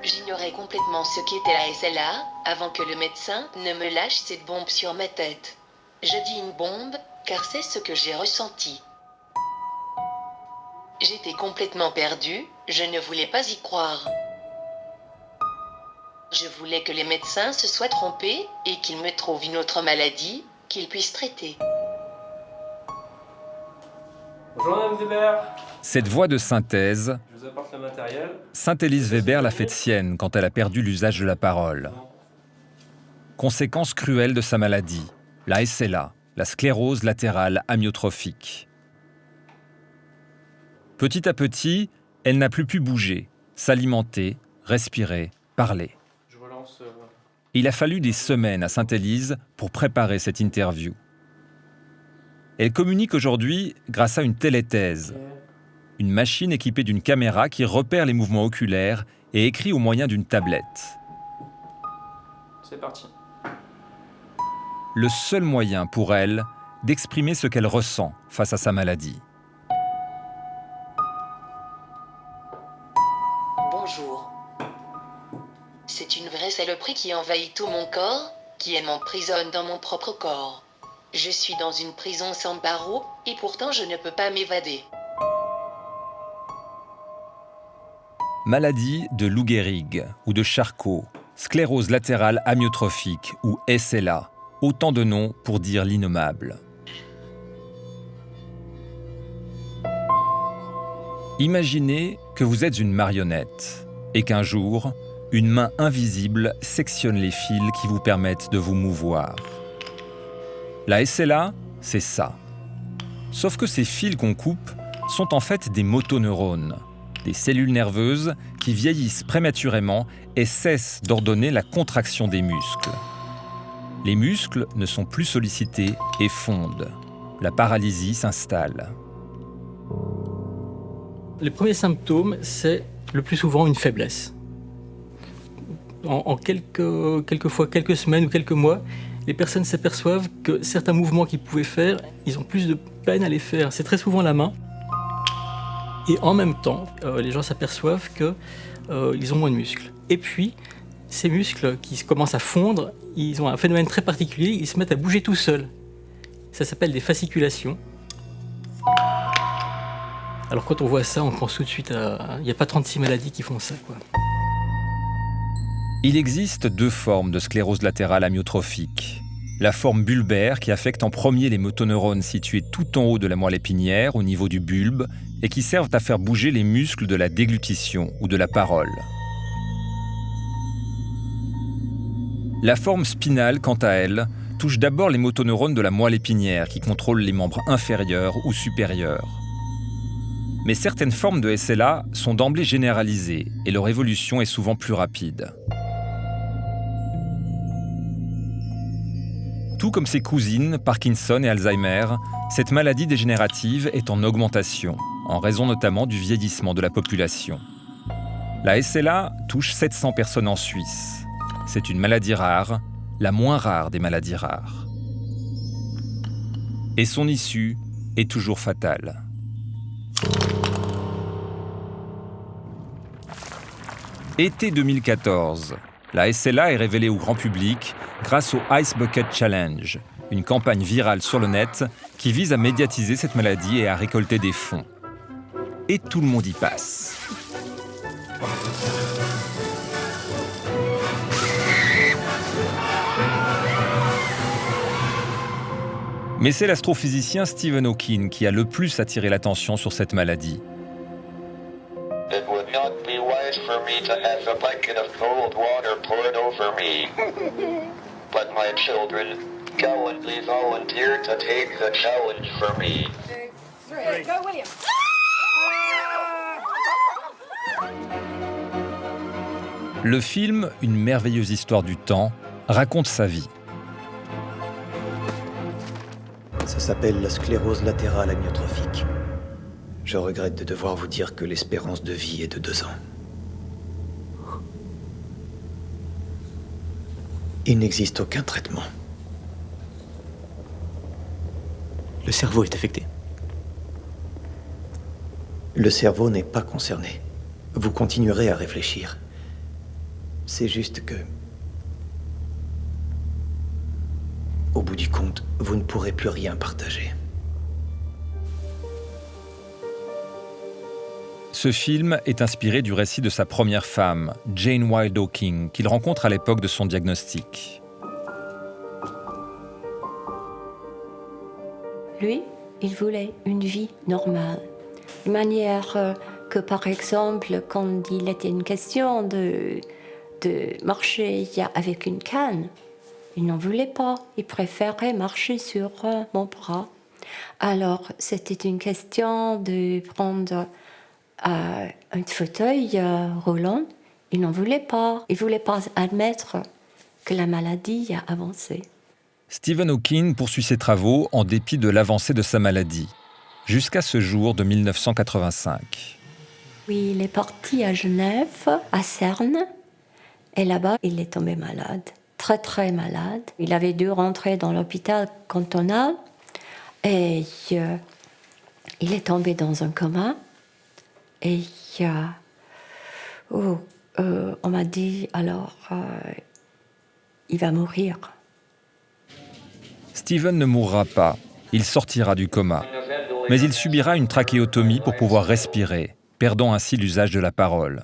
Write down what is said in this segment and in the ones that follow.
J'ignorais complètement ce qu'était la SLA, avant que le médecin ne me lâche cette bombe sur ma tête. Je dis une bombe, car c'est ce que j'ai ressenti. J'étais complètement perdue, je ne voulais pas y croire. Je voulais que les médecins se soient trompés et qu'ils me trouvent une autre maladie qu'ils puissent traiter. Bonjour Madame Weber. Cette voix de synthèse, Je vous apporte le matériel. Sainte-Élise Weber l'a faite sienne quand elle a perdu l'usage de la parole. Conséquence cruelle de sa maladie, la SLA, la sclérose latérale amyotrophique. Petit à petit, elle n'a plus pu bouger, s'alimenter, respirer, parler. Je relance. Il a fallu des semaines à Sainte-Élise pour préparer cette interview. Elle communique aujourd'hui grâce à une téléthèse, une machine équipée d'une caméra qui repère les mouvements oculaires et écrit au moyen d'une tablette. C'est parti. Le seul moyen pour elle d'exprimer ce qu'elle ressent face à sa maladie. Bonjour. C'est une vraie saloperie qui envahit tout mon corps, qui m'emprisonne dans mon propre corps. Je suis dans une prison sans barreaux, et pourtant je ne peux pas m'évader. Maladie de Lou Gehrig ou de Charcot, sclérose latérale amyotrophique ou SLA, autant de noms pour dire l'innommable. Imaginez que vous êtes une marionnette et qu'un jour, une main invisible sectionne les fils qui vous permettent de vous mouvoir. La SLA, c'est ça. Sauf que ces fils qu'on coupe sont en fait des motoneurones, des cellules nerveuses qui vieillissent prématurément et cessent d'ordonner la contraction des muscles. Les muscles ne sont plus sollicités et fondent. La paralysie s'installe. Les premiers symptômes, c'est le plus souvent une faiblesse. En quelques fois, quelques semaines ou quelques mois, les personnes s'aperçoivent que certains mouvements qu'ils pouvaient faire, ils ont plus de peine à les faire. C'est très souvent la main. Et en même temps, les gens s'aperçoivent qu'ils ont moins de muscles. Et puis, ces muscles qui commencent à fondre, ils ont un phénomène très particulier, ils se mettent à bouger tout seuls. Ça s'appelle des fasciculations. Alors quand on voit ça, on pense tout de suite à... Il n'y a pas 36 maladies qui font ça, quoi. Il existe deux formes de sclérose latérale amyotrophique. La forme bulbaire qui affecte en premier les motoneurones situés tout en haut de la moelle épinière, au niveau du bulbe, et qui servent à faire bouger les muscles de la déglutition ou de la parole. La forme spinale, quant à elle, touche d'abord les motoneurones de la moelle épinière qui contrôlent les membres inférieurs ou supérieurs. Mais certaines formes de SLA sont d'emblée généralisées et leur évolution est souvent plus rapide. Tout comme ses cousines, Parkinson et Alzheimer, cette maladie dégénérative est en augmentation, en raison notamment du vieillissement de la population. La SLA touche 700 personnes en Suisse. C'est une maladie rare, la moins rare des maladies rares. Et son issue est toujours fatale. Été 2014, la SLA est révélée au grand public grâce au Ice Bucket Challenge, une campagne virale sur le net qui vise à médiatiser cette maladie et à récolter des fonds. Et tout le monde y passe. Mais c'est l'astrophysicien Stephen Hawking qui a le plus attiré l'attention sur cette maladie. It would not be wise for me to have a bucket of cold water poured over me. But my children, gallantly volunteered to take the challenge for me. 2, 3, go William! Le film, une merveilleuse histoire du temps, raconte sa vie. Ça s'appelle la sclérose latérale amyotrophique. Je regrette de devoir vous dire que l'espérance de vie est de 2 ans. Il n'existe aucun traitement. Le cerveau est affecté. Le cerveau n'est pas concerné. Vous continuerez à réfléchir. C'est juste que... Au bout du compte, vous ne pourrez plus rien partager. Ce film est inspiré du récit de sa première femme, Jane Wilde Hawking, qu'il rencontre à l'époque de son diagnostic. Lui, il voulait une vie normale. De manière que, par exemple, quand il était une question de marcher avec une canne, il n'en voulait pas. Il préférait marcher sur mon bras. Alors, c'était une question de prendre un fauteuil roulant. Il n'en voulait pas. Il ne voulait pas admettre que la maladie a avancé. Stephen Hawking poursuit ses travaux en dépit de l'avancée de sa maladie, jusqu'à ce jour de 1985. Oui, il est parti à Genève, à Cerne, et là-bas, il est tombé malade, très très malade. Il avait dû rentrer dans l'hôpital cantonal, et il est tombé dans un coma, et on m'a dit, alors, il va mourir. Stephen ne mourra pas, il sortira du coma. Mais il subira une trachéotomie pour pouvoir respirer, perdant ainsi l'usage de la parole.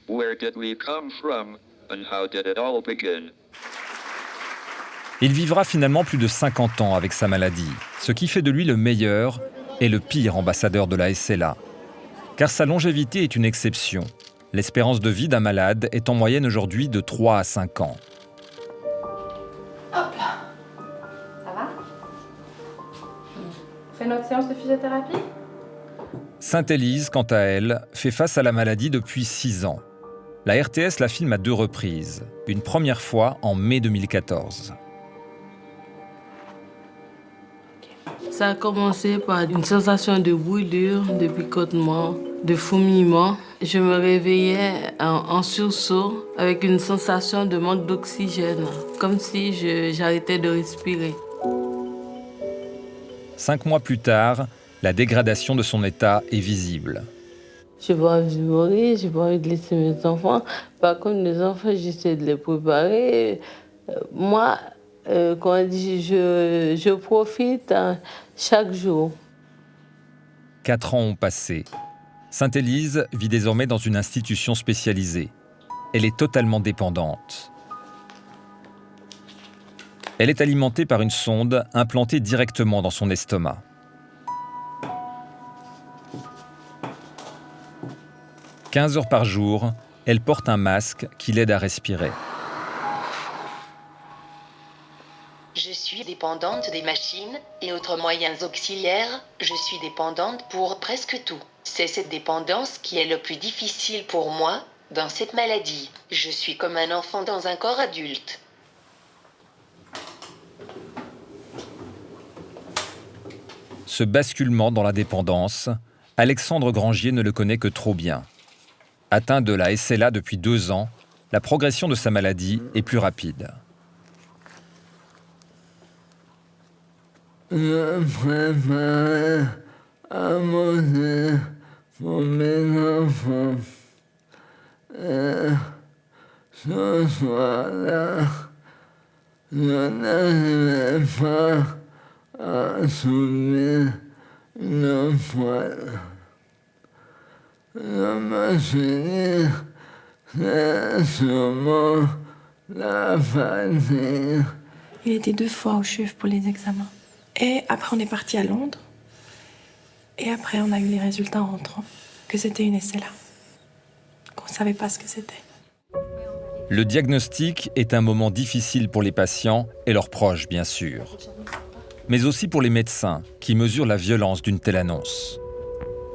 Where did we come from, and how did it all begin? Il vivra finalement plus de 50 ans avec sa maladie, ce qui fait de lui le meilleur et le pire ambassadeur de la SLA. Car sa longévité est une exception. L'espérance de vie d'un malade est en moyenne aujourd'hui de 3 à 5 ans. Hop là. Ça va? On fait notre séance de physiothérapie? Sainte-Élise, quant à elle, fait face à la maladie depuis 6 ans. La RTS la filme à 2 reprises, une première fois en mai 2014. Ça a commencé par une sensation de brûlure, de picotement, de fourmillement. Je me réveillais en sursaut avec une sensation de manque d'oxygène, comme si j'arrêtais de respirer. 5 mois plus tard, la dégradation de son état est visible. J'ai pas envie de mourir, j'ai pas envie de laisser mes enfants. Par contre, les enfants, j'essaie de les préparer. Moi, quand on dit, je profite chaque jour. 4 ans ont passé. Sainte-Élise vit désormais dans une institution spécialisée. Elle est totalement dépendante. Elle est alimentée par une sonde implantée directement dans son estomac. « 15 heures par jour, elle porte un masque qui l'aide à respirer. Je suis dépendante des machines et autres moyens auxiliaires. Je suis dépendante pour presque tout. C'est cette dépendance qui est le plus difficile pour moi dans cette maladie. Je suis comme un enfant dans un corps adulte. Ce basculement dans la dépendance, Alexandre Grangier ne le connaît que trop bien. Atteint de la SLA depuis 2 ans, la progression de sa maladie est plus rapide. Je prépare à manger pour mes enfants. Ce soir-là, je n'arrivais pas à soulever une poêle. Je me suis dit, c'est sûrement la fatigue. Il était 2 fois au CHUV pour les examens. Et après, on est parti à Londres. Et après, on a eu les résultats en rentrant, que c'était une SLA. Qu'on ne savait pas ce que c'était. Le diagnostic est un moment difficile pour les patients et leurs proches, bien sûr. Mais aussi pour les médecins qui mesurent la violence d'une telle annonce.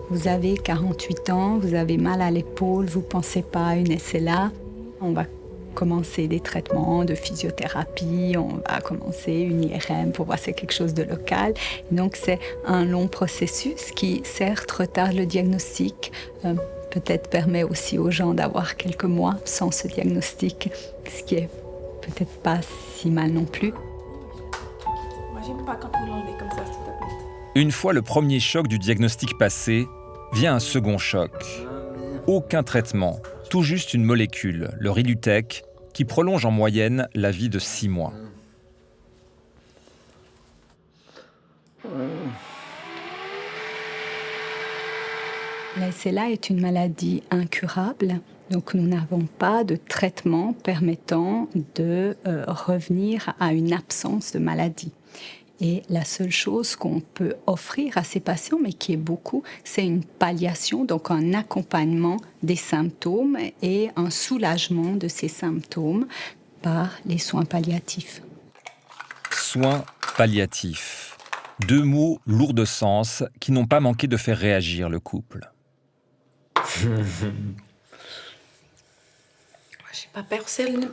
Vous avez 48 ans, vous avez mal à l'épaule, vous ne pensez pas à une SLA. On va commencer des traitements de physiothérapie, on va commencer une IRM pour voir si c'est quelque chose de local. Donc c'est un long processus qui certes retarde le diagnostic, peut-être permet aussi aux gens d'avoir quelques mois sans ce diagnostic, ce qui est peut-être pas si mal non plus. Moi, j'aime pas quand vous l'enlevez comme ça, s'il te plaît. Une fois le premier choc du diagnostic passé, vient un second choc. Aucun traitement, Tout juste une molécule, le Rilutec, qui prolonge en moyenne la vie de 6 mois. La SLA est une maladie incurable, donc nous n'avons pas de traitement permettant de revenir à une absence de maladie. Et la seule chose qu'on peut offrir à ces patients, mais qui est beaucoup, c'est une palliation, donc un accompagnement des symptômes et un soulagement de ces symptômes par les soins palliatifs. Soins palliatifs. 2 mots lourds de sens qui n'ont pas manqué de faire réagir le couple.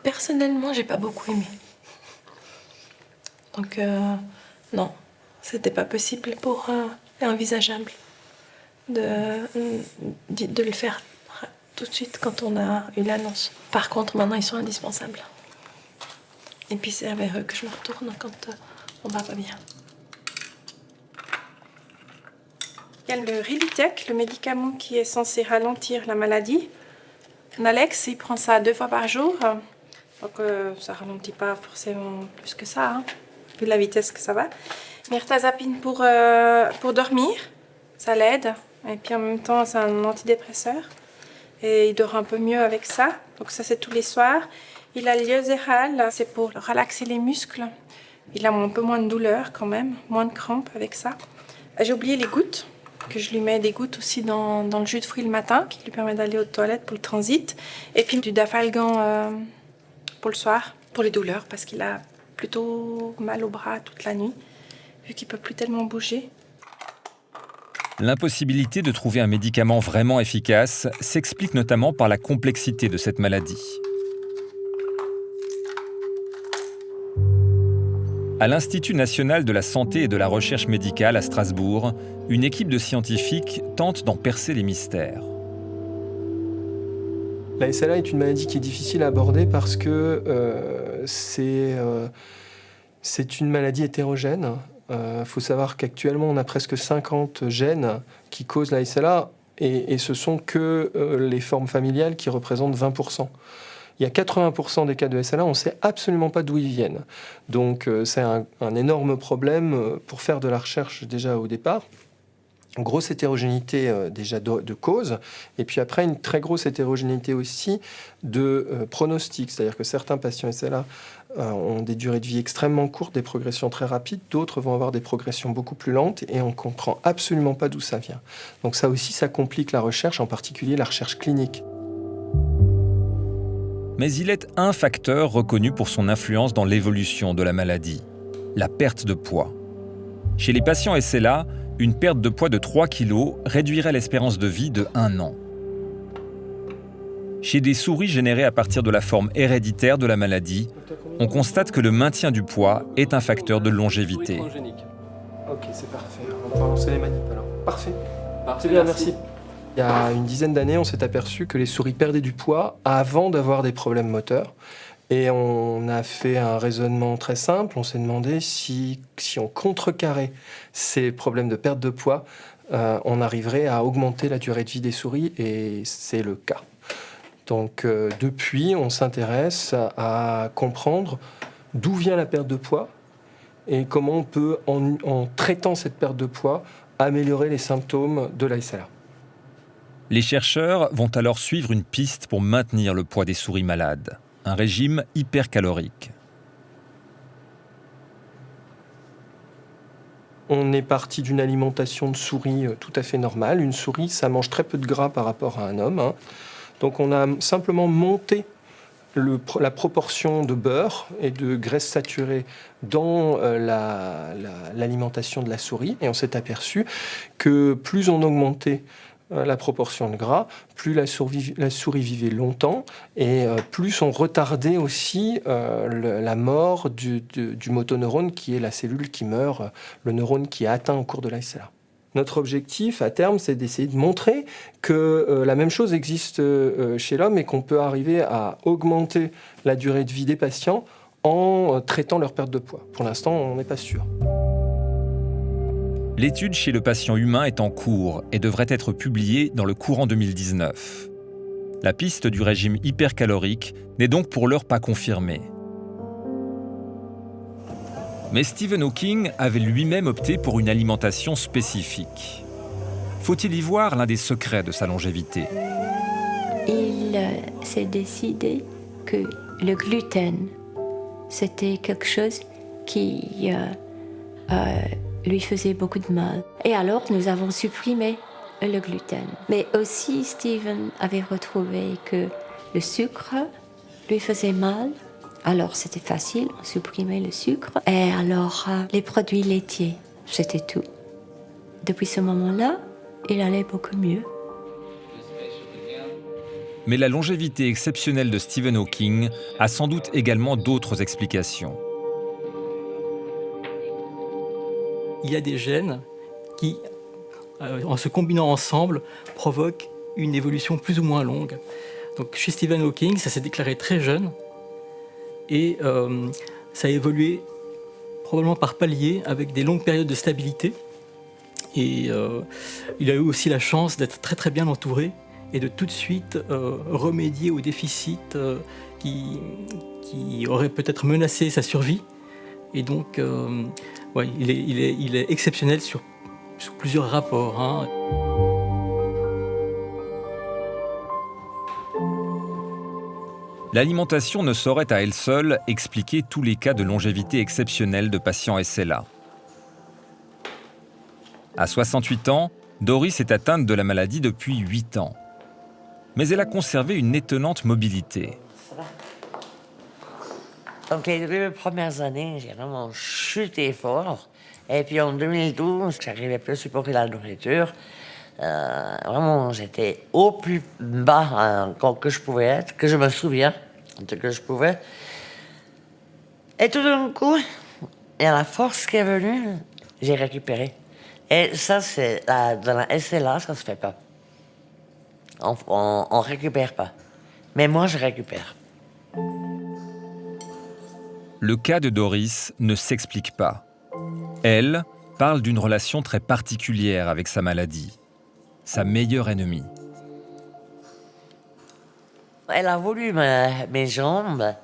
Personnellement, j'ai pas beaucoup aimé. Donc, non, c'était pas possible et envisageable de le faire tout de suite quand on a eu l'annonce. Par contre, maintenant, ils sont indispensables. Et puis, c'est vers eux que je me retourne quand on va pas bien. Il y a le Rilutec, le médicament qui est censé ralentir la maladie. Alex, il prend ça 2 fois par jour. Donc, ça ralentit pas forcément plus que ça, hein, vu la vitesse que ça va. Mirtazapine pour dormir, ça l'aide. Et puis en même temps, c'est un antidépresseur. Et il dort un peu mieux avec ça. Donc ça, c'est tous les soirs. Il a l'Iozéral, c'est pour relaxer les muscles. Il a un peu moins de douleur quand même, moins de crampes avec ça. J'ai oublié les gouttes, que je lui mets des gouttes aussi dans le jus de fruits le matin, qui lui permet d'aller aux toilettes pour le transit. Et puis du Dafalgan pour le soir, pour les douleurs, parce qu'il a plutôt mal au bras toute la nuit, vu qu'il ne peut plus tellement bouger. L'impossibilité de trouver un médicament vraiment efficace s'explique notamment par la complexité de cette maladie. À l'Institut national de la santé et de la recherche médicale à Strasbourg, une équipe de scientifiques tente d'en percer les mystères. La SLA est une maladie qui est difficile à aborder parce que c'est une maladie hétérogène. Faut savoir qu'actuellement, on a presque 50 gènes qui causent la SLA et ce sont que les formes familiales qui représentent 20%. Il y a 80% des cas de SLA, on ne sait absolument pas d'où ils viennent. Donc c'est un énorme problème pour faire de la recherche déjà au départ. Une grosse hétérogénéité déjà de cause, et puis après une très grosse hétérogénéité aussi de pronostics, c'est-à-dire que certains patients SLA ont des durées de vie extrêmement courtes, des progressions très rapides, d'autres vont avoir des progressions beaucoup plus lentes, et on ne comprend absolument pas d'où ça vient. Donc ça aussi, ça complique la recherche, en particulier la recherche clinique. Mais il est un facteur reconnu pour son influence dans l'évolution de la maladie, la perte de poids. Chez les patients SLA, une perte de poids de 3 kg réduirait l'espérance de vie de 1 an. Chez des souris générées à partir de la forme héréditaire de la maladie, on constate que le maintien du poids est un facteur de longévité. Ok, c'est parfait. On va lancer les manips alors. Parfait. C'est bien, merci. Il y a une dizaine d'années, on s'est aperçu que les souris perdaient du poids avant d'avoir des problèmes moteurs. Et on a fait un raisonnement très simple. On s'est demandé si on contrecarrait ces problèmes de perte de poids, on arriverait à augmenter la durée de vie des souris, et c'est le cas. Donc depuis, on s'intéresse à comprendre d'où vient la perte de poids et comment on peut, en traitant cette perte de poids, améliorer les symptômes de la SLA. Les chercheurs vont alors suivre une piste pour maintenir le poids des souris malades. Un régime hypercalorique. On est parti d'une alimentation de souris tout à fait normale. Une souris, ça mange très peu de gras par rapport à un homme, hein. Donc on a simplement monté la proportion de beurre et de graisse saturée dans l'alimentation de la souris. Et on s'est aperçu que plus on augmentait la proportion de gras, plus la souris vivait longtemps, et plus on retardait aussi la mort du motoneurone, qui est la cellule qui meurt, le neurone qui est atteint au cours de la SLA. Notre objectif à terme, c'est d'essayer de montrer que la même chose existe chez l'homme et qu'on peut arriver à augmenter la durée de vie des patients en traitant leur perte de poids. Pour l'instant, on n'est pas sûr. L'étude chez le patient humain est en cours et devrait être publiée dans le courant 2019. La piste du régime hypercalorique n'est donc pour l'heure pas confirmée. Mais Stephen Hawking avait lui-même opté pour une alimentation spécifique. Faut-il y voir l'un des secrets de sa longévité? Il s'est décidé que le gluten, c'était quelque chose qui lui faisait beaucoup de mal. Et alors, nous avons supprimé le gluten. Mais aussi, Stephen avait retrouvé que le sucre lui faisait mal. Alors, c'était facile, on supprimait le sucre. Et alors, les produits laitiers, c'était tout. Depuis ce moment-là, il allait beaucoup mieux. Mais la longévité exceptionnelle de Stephen Hawking a sans doute également d'autres explications. Il y a des gènes qui, en se combinant ensemble, provoquent une évolution plus ou moins longue. Donc, chez Stephen Hawking, ça s'est déclaré très jeune et ça a évolué probablement par paliers avec des longues périodes de stabilité. Et il a eu aussi la chance d'être très très bien entouré et de tout de suite remédier aux déficits qui auraient peut-être menacé sa survie. Et donc, ouais, il est exceptionnel sur plusieurs rapports, hein. L'alimentation ne saurait à elle seule expliquer tous les cas de longévité exceptionnelle de patients SLA. À 68 ans, Doris est atteinte de la maladie depuis 8 ans. Mais elle a conservé une étonnante mobilité. Donc les 2 premières années, j'ai vraiment chuté fort. Et puis en 2012, j'arrivais plus à supporter la nourriture. Vraiment, j'étais au plus bas que je pouvais être, que je me souviens de que je pouvais. Et tout d'un coup, il y a la force qui est venue, j'ai récupéré. Et ça, c'est dans la SLA, ça se fait pas. On récupère pas. Mais moi, je récupère. Le cas de Doris ne s'explique pas. Elle parle d'une relation très particulière avec sa maladie, sa meilleure ennemie. Elle a voulu mes jambes,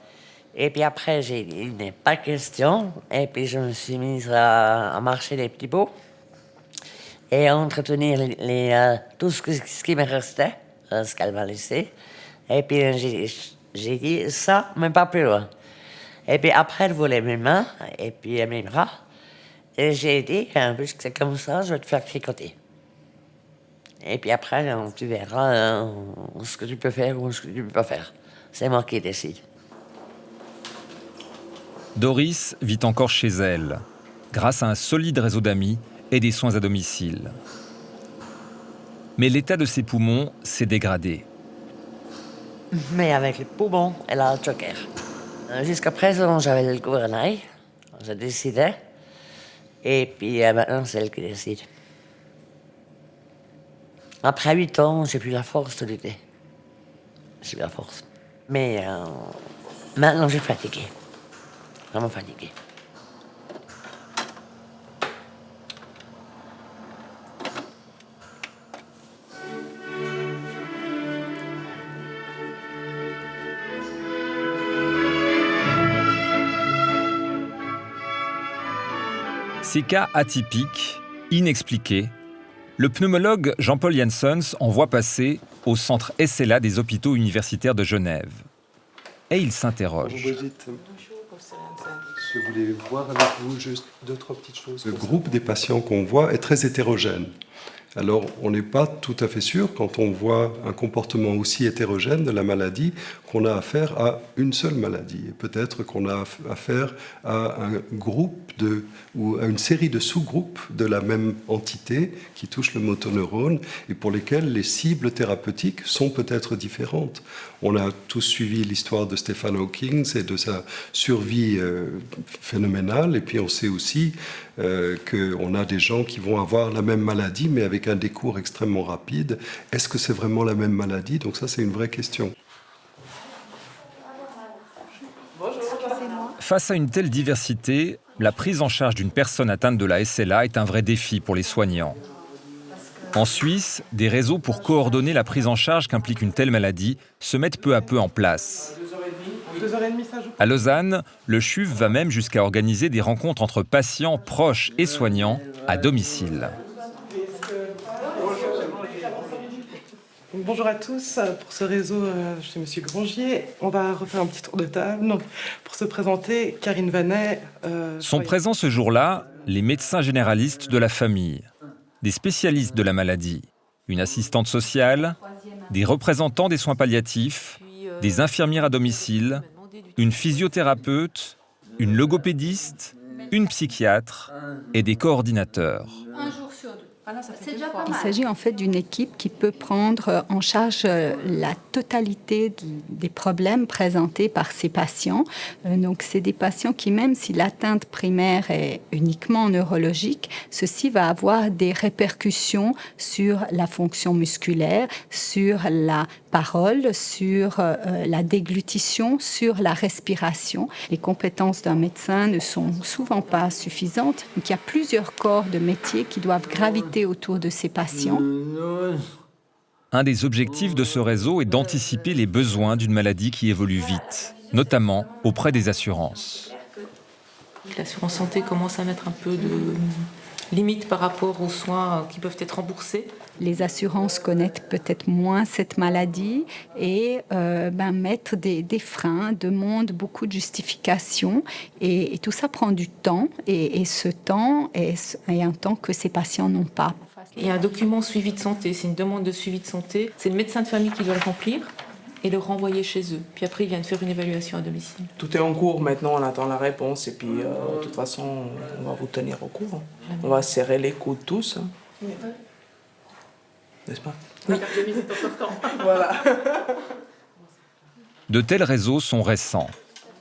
et puis après, j'ai dit, il n'est pas question. Et puis, je me suis mise à marcher les petits pots et à entretenir tout ce qui me restait, ce qu'elle m'a laissé. Et puis, j'ai dit ça, mais pas plus loin. Et puis après, elle voulait mes mains et puis mes bras. Et j'ai dit, puisque c'est comme ça, je vais te faire tricoter. Et puis après, tu verras ce que tu peux faire ou ce que tu ne peux pas faire. C'est moi qui décide. Doris vit encore chez elle, grâce à un solide réseau d'amis et des soins à domicile. Mais l'état de ses poumons s'est dégradé. Mais avec les poumons, elle a le joker. Jusqu'à présent, j'avais le gouvernail. Je décidais. Et puis maintenant, c'est elle qui décide. Après 8 ans, j'ai plus la force de lutter. J'ai plus la force. Mais maintenant, je suis fatigué. Vraiment fatigué. Ces cas atypiques, inexpliqués, le pneumologue Jean-Paul Janssens en voit passer au centre SLA des hôpitaux universitaires de Genève. Et il s'interroge. Bonjour Brigitte. Je voulais voir avec vous juste 2-3 petites choses. Le groupe des patients qu'on voit est très hétérogène. Alors, on n'est pas tout à fait sûr, quand on voit un comportement aussi hétérogène de la maladie, qu'on a affaire à une seule maladie. Et peut-être qu'on a affaire à un groupe ou à une série de sous-groupes de la même entité qui touche le motoneurone et pour lesquels les cibles thérapeutiques sont peut-être différentes. On a tous suivi l'histoire de Stephen Hawking et de sa survie phénoménale. Et puis, on sait aussi qu'on a des gens qui vont avoir la même maladie, mais avec un décours extrêmement rapide. Est-ce que c'est vraiment la même maladie? Donc ça, c'est une vraie question. Face à une telle diversité, la prise en charge d'une personne atteinte de la SLA est un vrai défi pour les soignants. En Suisse, des réseaux pour coordonner la prise en charge qu'implique une telle maladie se mettent peu à peu en place. 2h30, ça joue. À Lausanne, le CHUV va même jusqu'à organiser des rencontres entre patients, proches et soignants à domicile. Bonjour à tous, pour ce réseau, je suis Monsieur Grangier. On va refaire un petit tour de table. Donc, pour se présenter, Karine Vanet. Sont présents ce jour-là les médecins généralistes de la famille, des spécialistes de la maladie, une assistante sociale, des représentants des soins palliatifs, des infirmières à domicile, une physiothérapeute, une logopédiste, une psychiatre et des coordinateurs. Il s'agit en fait d'une équipe qui peut prendre en charge la totalité des problèmes présentés par ces patients. Donc, c'est des patients qui, même si l'atteinte primaire est uniquement neurologique, ceci va avoir des répercussions sur la fonction musculaire, sur la parole, sur la déglutition, sur la respiration. Les compétences d'un médecin ne sont souvent pas suffisantes. Donc, il y a plusieurs corps de métier qui doivent graviter autour de ces patients. Un des objectifs de ce réseau est d'anticiper les besoins d'une maladie qui évolue vite, notamment auprès des assurances. L'assurance santé commence à mettre un peu de limites par rapport aux soins qui peuvent être remboursés. Les assurances connaissent peut-être moins cette maladie et mettre des freins, demandent beaucoup de justifications et tout ça prend du temps et ce temps est un temps que ces patients n'ont pas. Il y a un document suivi de santé, c'est une demande de suivi de santé. C'est le médecin de famille qui doit le remplir et le renvoyer chez eux. Puis après, ils viennent faire une évaluation à domicile. Tout est en cours maintenant, on attend la réponse et puis de toute façon, on va vous tenir au courant. On va serrer les coudes tous. Hein. Oui. N'est-ce pas? Oui. Voilà. De tels réseaux sont récents.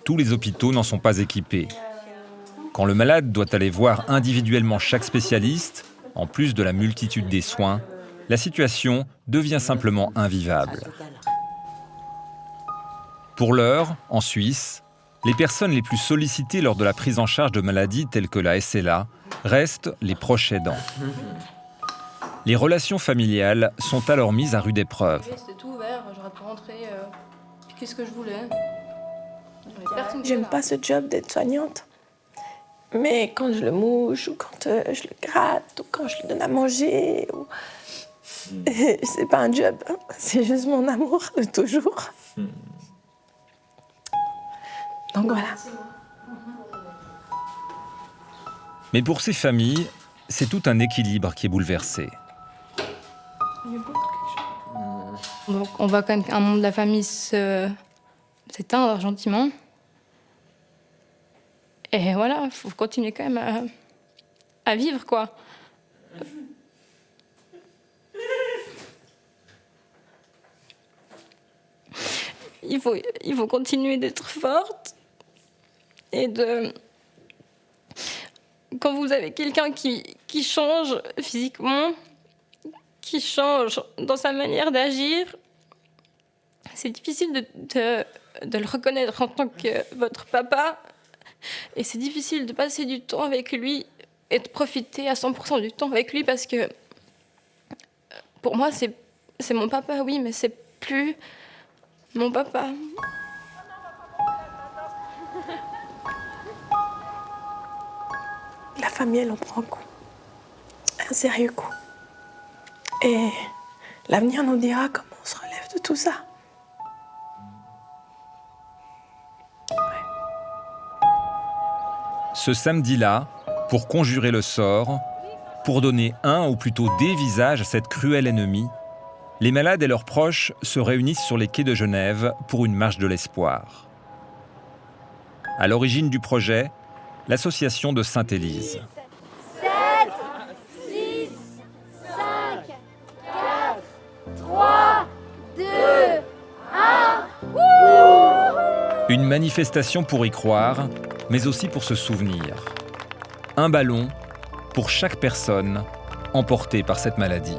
Tous les hôpitaux n'en sont pas équipés. Quand le malade doit aller voir individuellement chaque spécialiste, en plus de la multitude des soins, la situation devient simplement invivable. Pour l'heure, en Suisse, les personnes les plus sollicitées lors de la prise en charge de maladies telles que la SLA restent les proches aidants. Les relations familiales sont alors mises à rude épreuve. C'était tout ouvert, j'aurais pu rentrer. Qu'est-ce que je voulais? J'aime pas ce job d'être soignante. Mais quand je le mouche, ou quand je le gratte, ou quand je lui donne à manger, c'est pas un job, hein. C'est juste mon amour de toujours. Donc voilà. Mais pour ces familles, c'est tout un équilibre qui est bouleversé. Donc on voit quand même qu'un membre de la famille s'éteindre gentiment. Et voilà, il faut continuer quand même à vivre, quoi. Il faut continuer d'être forte et de... Quand vous avez quelqu'un qui change physiquement, qui change dans sa manière d'agir, c'est difficile de le reconnaître en tant que votre papa. Et c'est difficile de passer du temps avec lui et de profiter à 100% du temps avec lui parce que pour moi, c'est mon papa, oui, mais c'est plus mon papa. La famille, elle en prend un coup. Un sérieux coup. Et l'avenir nous dira comment on se relève de tout ça. Ce samedi-là, pour conjurer le sort, pour donner un ou plutôt des visages à cette cruelle ennemie, les malades et leurs proches se réunissent sur les quais de Genève pour une marche de l'espoir. À l'origine du projet, l'association de Sainte-Élise. 7, 6, 5, 4, 3, 2, 1. Une manifestation pour y croire, mais aussi pour se souvenir. Un ballon pour chaque personne emportée par cette maladie.